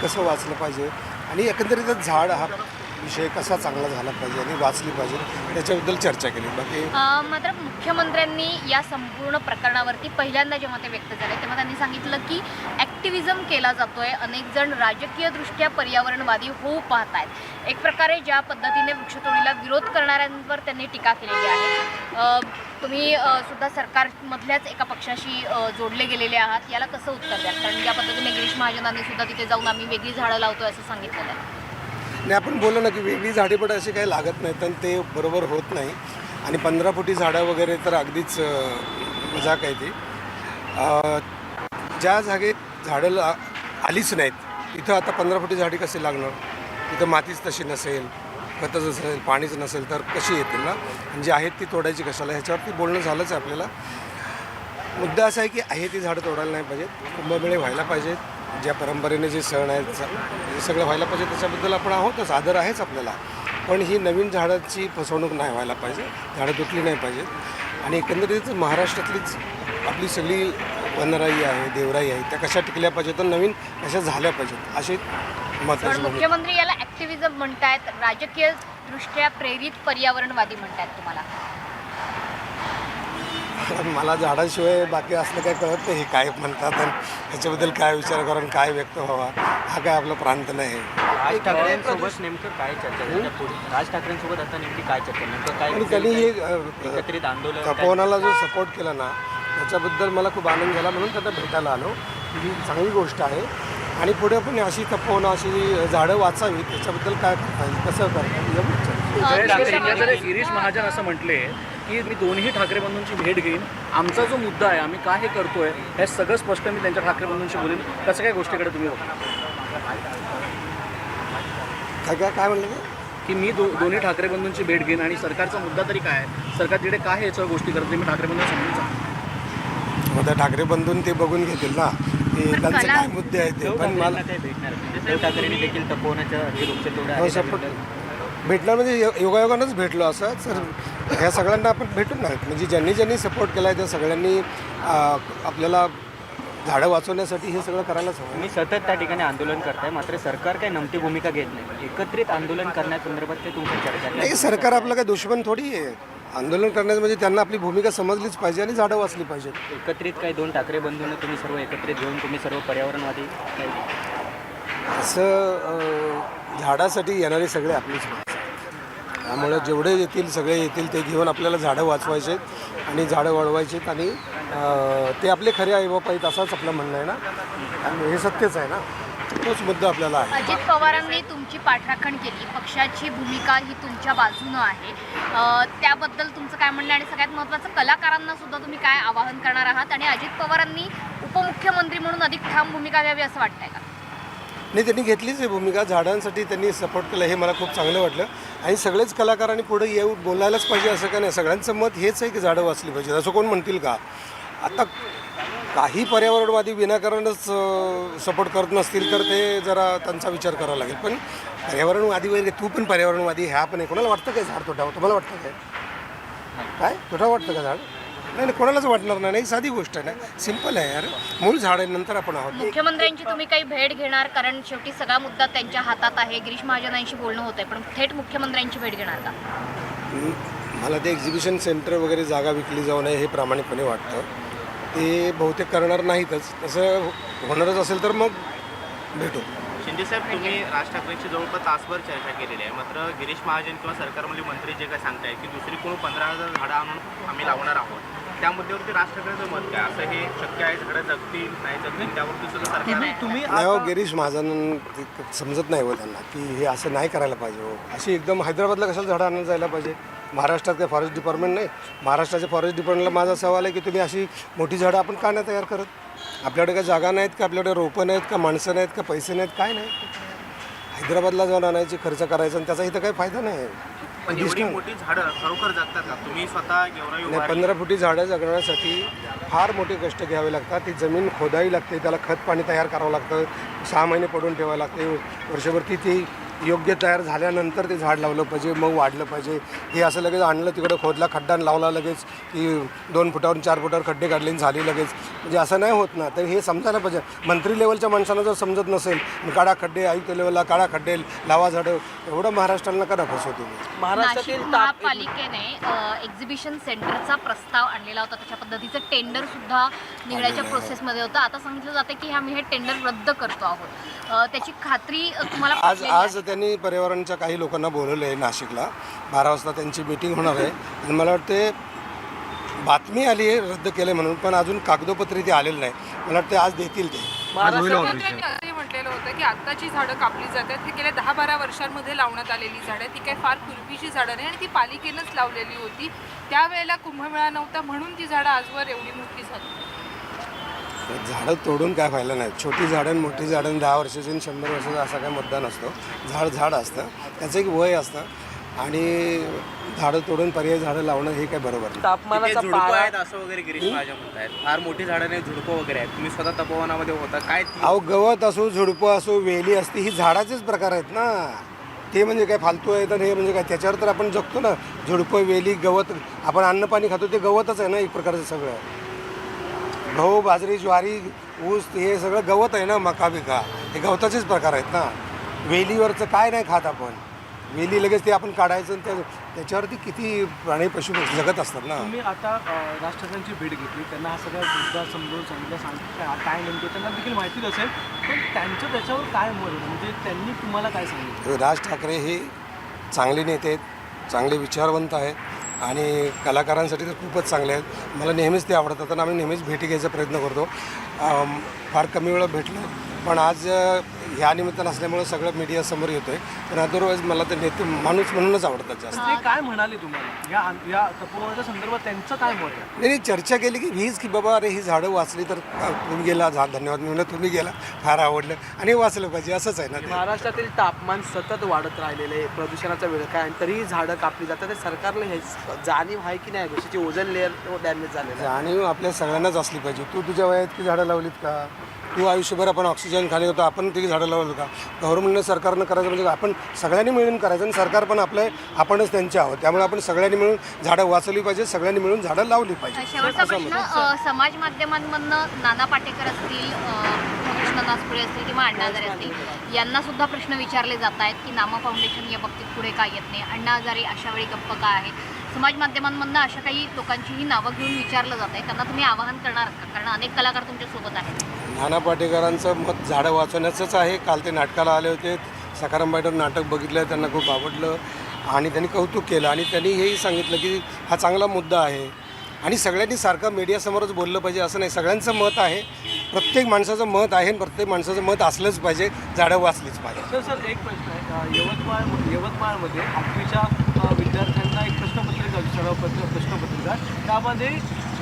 कसं वाचलं पाहिजे आणि एकंदरीतच झाड हा विषय कसा चांगला झाला पाहिजे आणि वाचली पाहिजे त्याच्याबद्दल चर्चा केली. बाकी मात्र मुख्यमंत्र्यांनी या संपूर्ण प्रकरणावरती पहिल्यांदा जेव्हा ते व्यक्त झाले तेव्हा त्यांनी सांगितलं की ॲक्टिव्हिजम केला जातोय, अनेक जण राजकीयदृष्ट्या पर्यावरणवादी होऊ पाहत आहेत. एक प्रकारे ज्या पद्धतीने वृक्षतोडीला विरोध करणाऱ्यांवर त्यांनी टीका केलेली आहे. तुम्ही सुद्धा सरकारमधल्याच एका पक्षाशी जोडले गेलेले आहात, याला कसं उत्तर द्याल? कारण ज्या पद्धतीने गिरीश महाजनांनी सुद्धा तिथे जाऊन आम्ही वेगळी झाडं लावतोय असं सांगितलेलं आहे. आणि आपण बोललो ना की वेगळी झाडे पण अशी काही लागत नाहीत आणि ते बरोबर होत नाही. आणि 15 फुटी झाडं वगैरे तर अगदीच मजाक आहे ती. ज्या जागेत झाडं आलीच नाहीत तिथं आता 15 फुटी झाडी कशी लागणार? तिथं मातीच तशी नसेल, खतच नसेल, पाणीच नसेल तर कशी येतील ना? म्हणजे आहेत ती तोडायची कशाला? ह्याच्यावरती बोलणं झालंच आहे आपल्याला. मुद्दा असा आहे की आहे ती झाडं तोडायला नाही पाहिजेत, कुंभमेळे व्हायला पाहिजेत, ज्या परंपरेने जे सण आहेत हे सगळं व्हायला पाहिजे, त्याच्याबद्दल आपण आहोतच, आदर आहेच आपल्याला. पण ही नवीन झाडाची फसवणूक नाही व्हायला पाहिजे, झाडं तुटली नाही पाहिजेत. आणि एकंदरीत महाराष्ट्रातलीच आपली सगळी वनराई आहे, देवराई आहे, त्या कशा टिकल्या पाहिजेत तर नवीन कशा झाल्या पाहिजेत असे महत्त्वाचे. मुख्यमंत्री याला ॲक्टिव्हिजम म्हणतायत, राजकीयदृष्ट्या प्रेरित पर्यावरणवादी म्हणतायत. तुम्हाला मला झाडाशिवाय बाकी असलं काय कळत नाही, हे काय म्हणतात आणि ह्याच्याबद्दल काय विचार करून काय व्यक्त व्हावा, हा काय आपला प्रांत नाही. राज ठाकरेंसोबत नेमकं काय चर्चा झाली? राज ठाकरेंसोबत आता नेमकी काय चर्चा, नेमकं काय? आणि त्यांनी हे एकत्रित आंदोलन तपोवनाला जो सपोर्ट केला ना त्याच्याबद्दल मला खूप आनंद झाला, म्हणून त्यांना भेटायला आलो. ही चांगली गोष्ट आहे. आणि पुढे पण अशी तपोवनं अशी झाडं वाचावी, त्याच्याबद्दल काय करता येईल, कसं करता येईल. गिरीश महाजन असं म्हटले की मी दोन्ही ठाकरे बंधूंची भेट घेईन, आमचा जो मुद्दा आहे आम्ही काय हे करतोय हे सगळं स्पष्ट मी त्यांच्या ठाकरे बंधूंशी बोलेन. कसं काय गोष्टीकडे तुम्ही बघता? काय म्हणलं की मी दोन्ही ठाकरे बंधूंची भेट घेईन आणि सरकारचा मुद्दा तरी काय आहे, सरकार तिकडे काय हे याच्यावर गोष्टी करते मी ठाकरे बंधू समजून सांगतो. आता ठाकरे बंधून ते बघून घेतील ना की त्यांचे काय मुद्दे आहेत ते. पण मला काय भेटणार उद्धव ठाकरेंनी देखील तपोवनाच्या वृक्षतोड भेटणार म्हणजे योगायोगानंच भेटलो असं. तर ह्या सगळ्यांना आपण भेटून नाही, म्हणजे ज्यांनी सपोर्ट केला आहे त्या सगळ्यांनी आपल्याला झाडं वाचवण्यासाठी हे सगळं करायलाच हवं. तुम्ही सतत त्या ठिकाणी आंदोलन करताय, मात्र सरकार काही नमती भूमिका घेत नाही. एकत्रित आंदोलन करण्यासंदर्भात ते तुमची चर्चा नाही, सरकार आपलं काय दुश्मन थोडी आहे. आंदोलन करण्याचं म्हणजे त्यांना आपली भूमिका समजलीच पाहिजे आणि झाडं वाचली पाहिजेत. एकत्रित काही दोन ठाकरे बंधूंना तुम्ही सर्व एकत्रित घेऊन तुम्ही सर्व पर्यावरणवादी असं झाडासाठी येणारे सगळे आपलीच माणसं. त्यामुळे जेवढे येतील सगळे येतील ते घेऊन आपल्याला झाडं वाचवायचे आणि झाडं वाढवायचेत आणि ते आपले खरे आईबाप आहेत असाच आपलं म्हणणं आहे ना. आणि हे सत्यच आहे ना, तोच मुद्दा आपल्याला आहे. अजित पवारांनी तुमची पाठराखण केली, पक्षाची भूमिका ही तुमच्या बाजूनं आहे, त्याबद्दल तुमचं काय म्हणणं? आणि सगळ्यात महत्त्वाचं, कलाकारांना सुद्धा तुम्ही काय आवाहन करणार आहात? आणि अजित पवारांनी उपमुख्यमंत्री म्हणून अधिक ठाम भूमिका घ्यावी असं वाटतंय का? नाही, त्यांनी घेतलीच आहे भूमिका. झाडांसाठी त्यांनी सपोर्ट केलं हे मला खूप चांगलं वाटलं. आणि सगळेच कलाकारांनी पुढे येऊन बोलायलाच पाहिजे असं काय नाही. सगळ्यांचं मत हेच आहे की झाडं वाचली पाहिजे, असं कोण म्हणतील का? आता काही पर्यावरणवादी विनाकारणच सपोर्ट करत नसतील तर ते जरा त्यांचा विचार करावा लागेल. पण पर्यावरणवादी वगैरे, तू पण पर्यावरणवादी, ह्या पण आहे, कोणाला वाटतं काय झाड तुटावं? तुम्हाला वाटतं काय तुटावं वाटतं का झाड? नाही, कोणालाच वाटणार नाही. साधी गोष्ट आहे ना, सिंपल आहे यार. मूळ झाड आहे, नंतर आपण आहोत. मुख्यमंत्र्यांची तुम्ही काही भेट घेणार? कारण शेवटी सगळा मुद्दा त्यांच्या हातात आहे. गिरीश महाजनांशी बोलणं होत आहे, पण थेट मुख्यमंत्र्यांची भेट घेणार का? मला ते एक्झिबिशन सेंटर वगैरे जागा विकली जाऊ नये हे प्रामाणिकपणे वाटतं. ते बहुतेक करणार नाहीतच. तसं होणारच असेल तर मग भेटू. शिंदेसाहेब, तुम्ही राज ठाकरेंची जवळपास तासभर चर्चा केलेली आहे, मात्र गिरीश महाजन किंवा सरकारमधले मंत्री जे काय सांगताय की दुसरी कोण 15,000 झाडं आणून आम्ही लावणार आहोत, त्या मुद्द्यावरती राज ठाकरेंचं मत काय? असं हे शक्य आहे? झाडं जगतील नाही जगतील त्यावरती सुद्धा सरकार नाही हो, गिरीश महाजन समजत नाही हो त्यांना की हे असं नाही करायला पाहिजे हो. अशी एकदम हैदराबादला कशाला झाडं आणायला जायला पाहिजे? महाराष्ट्रात काय फॉरेस्ट डिपार्टमेंट नाही? महाराष्ट्राच्या फॉरेस्ट डिपार्टमेंटला माझा सवाल आहे की तुम्ही अशी मोठी झाडं आपण का नाही तयार करत? आपल्याकडे काय जागा नाहीत का? आपल्याकडे रोपं नाहीत का? माणसं नाहीत का? पैसे नाहीत? काय नाही? हैदराबादला जाऊन आणायची, खर्च करायचा आणि त्याचा इथं काही फायदा नाही. पण एवढी मोठी झाडं खरोखर जगतात का? तुम्ही स्वतः गेवराई 15 फुटी झाडं जगण्यासाठी फार मोठे कष्ट घ्यावे लागतात. ती जमीन खोदावी लागते, त्याला खत पाणी तयार करावं लागतं, 6 महिने पडून ठेवावं लागते, वर्षभर ती योग्य तयार झाल्यानंतर ते झाड लावलं पाहिजे, मग वाढलं पाहिजे. हे असं लगेच आणलं तिकडं खोदला खड्डा आणि लावला लगेच की 2 फुटावरून 4 फुटावर खड्डे काढले आणि झाली लगेच, म्हणजे असं नाही होत ना. तर हे समजायला पाहिजे. मंत्री लेवलच्या माणसांना जर समजत नसेल, काढा खड्डे, आयुक्त लेवलला काढा खड्डे, लावा झाडं, एवढं महाराष्ट्राला करा फसवतो तुम्ही. नाशिक महापालिकेने एक्झिबिशन सेंटरचा प्रस्ताव आणलेला होता, त्याच्या पद्धतीचं टेंडर सुद्धा निघण्याच्या प्रोसेसमध्ये होतं. आता सांगितलं जातं की आम्ही हे टेंडर रद्द करतो आहोत. त्याची खात्री तुम्हाला आज पटलेली आहे? आज त्यांनी पर्यावरणच्या काही लोकांना बोलवलं आहे नाशिकला. 12 वाजता त्यांची मीटिंग होणार आहे आणि मला वाटते बातमी आली आहे रद्द केले म्हणून, पण अजून कागदोपत्री ते आलेलं नाही. मला वाटते आज देतील ते. मुख्यमंत्र्यांनी असंही म्हटलेलं होतं की आत्ताची झाडं कापली जातात ती गेल्या 10-12 वर्षांमध्ये लावण्यात आलेली झाडं, ती काही फार पूर्वीची झाडं नाही आणि ती पालिकेनंच लावलेली होती. त्यावेळेला कुंभमेळा नव्हता म्हणून ती झाडं आजवर एवढी मोठी झाली. झाडं तोडून काय फायदा नाही. छोटी झाडं आणि मोठी झाडं 10 वर्षाची आणि 100 वर्षाचा असा काही मुद्दा नसतो. झाड असतं, त्याचं एक वय असतं आणि झाडं तोडून पर्यायी झाडं लावणं हे काय बरोबर नाही. तापमानाचा झुडपं पारा आहेत असं वगैरे गिरीश महाजन म्हणतायत. फार मोठी झाडं नाही, झुडपं वगैरे आहेत. तुम्ही स्वतः तपोवनामध्ये होता, काय अहो गवत असो, झुडपं असो, वेली असते, ही झाडाचेच प्रकार आहेत ना. ते म्हणजे काय फालतू आहे तर हे म्हणजे काय, त्याच्यावर तर आपण जगतो ना. झुडपं, वेली, गवत, आपण अन्न पाणी खातो ते गवतच आहे ना एक प्रकारचं. सगळं गहू, बाजरी, ज्वारी, ऊस हे सगळं गवत आहे ना. मका बिका हे गवताचेच प्रकार आहेत ना. वेलीवरचं काय नाही खात आपण. वेली लगेच ते आपण काढायचं आणि त्याच्यावरती किती प्राणी पशु जगत असतात ना. तुम्ही आता राष्ट्रपतींची भेट घेतली, त्यांना हा सगळा मुद्दा समजावून सांगितलं काय नेमकं त्यांना देखील माहितीच असेल, पण त्यांचं त्याच्यावर काय मत होतं, म्हणजे त्यांनी तुम्हाला काय सांगितलं? राज ठाकरे हे चांगले नेते आहेत, चांगले विचारवंत आहेत आणि कलाकारांसाठी तर खूपच चांगले आहेत. मला नेहमीच ते आवडतात आणि आम्ही नेहमीच भेटी घ्यायचा प्रयत्न करतो. फार कमी वेळा भेटलो, पण आज ह्या निमित्तानं असल्यामुळे सगळं मीडियासमोर येतो आहे. पण अदरवाईज मला ते नेते माणूस म्हणूनच आवडतात जास्त. ते काय म्हणाले तुम्हाला या तपोवनाच्या संदर्भात, त्यांचं काय मत आहे? नाही चर्चा केली की हीच की बाबा अरे ही झाडं वाचली तर तुम्ही गेला धन्यवाद मी म्हणलं, तुम्ही गेला फार आवडलं आणि वाचलं पाहिजे, असंच आहे ना ते. महाराष्ट्रातील तापमान सतत वाढत राहिलेलं आहे, प्रदूषणाचा विळखा आहे, तरीही झाडं कापली जातात. ते सरकारला हे जाणीव आहे की नाही गोष्टीची? ओझोन लेअर डॅमेज झालेलं आहे. जाणीव आपल्या सगळ्यांनाच असली पाहिजे. तू तुझ्या वयात की झाडं लावलीत का? तू आयुष्यभर आपण ऑक्सिजन खाली होतो, आपण ती झाडं लावलं का? गव्हर्नमेंटनं सरकारनं करायचं म्हणजे आपण सगळ्यांनी मिळून करायचं आणि सरकार पण आपणच त्यांचे आहोत. त्यामुळे आपण सगळ्यांनी मिळून झाडं वाचवली पाहिजे, सगळ्यांनी मिळून झाडं लावली पाहिजे. शेवटचा प्रश्न, समाज माध्यमांमधनं नाना पाटेकर असतील, कृष्ण नासपुरे असतील किंवा अण्णा हजारे असतील, यांना सुद्धा प्रश्न विचारले जात आहेत की नामा फाउंडेशन या बाबतीत पुढे काय येत नाही, अण्णा हजारे अशा वेळी गप्प का आहेत? समाज माध्यमांमधनं अशा काही लोकांचीही नावं घेऊन विचारलं जात आहे, त्यांना तुम्ही आवाहन करणार का? कारण अनेक कलाकार तुमच्यासोबत आहेत. नाना पाटेकरांचं मत झाडं वाचवण्याचंच आहे. काल ते नाटकाला आले होते, सखाराम बाईंवर नाटक बघितलं, त्यांना खूप आवडलं आणि त्यांनी कौतुक केलं आणि त्यांनी हेही सांगितलं की हा चांगला मुद्दा आहे आणि सगळ्यांनी सारखं मीडियासमोरच बोललं पाहिजे असं नाही. सगळ्यांचं मत आहे, प्रत्येक माणसाचं मत आहे आणि प्रत्येक माणसाचं मत असलंच पाहिजे, झाडं वाचलीच पाहिजे. सर एक प्रश्न आहे, यवतमाळमध्ये 8वीच्या विद्यार्थ्यांना एक प्रश्नपत्रिका प्रश्नपत्रिका, त्यामध्ये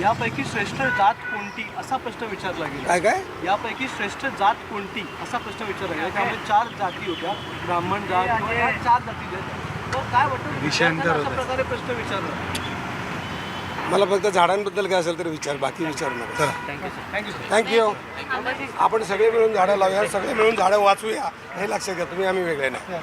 यापैकी श्रेष्ठ जात कोणती असा प्रश्न विचारला गेला. काय यापैकी श्रेष्ठ जात कोणती असा प्रश्न विचारला गेला. त्यामध्ये 4 जाती होत्या, ब्राह्मण जात किंवा या 4 जाती आहेत. तर काय वाटतं विद्यार्थ्यांना अशा प्रकारे प्रश्न विचारला? मला फक्त झाडांबद्दल काय असेल तर विचार, बाकी विचारू नका. Thank you sir. थँक्यू. आपण सगळे मिळून झाडं लावूया, सगळे मिळून झाडं वाचूया हे लक्षात घ्या तुम्ही, आम्ही वेगळे नाही.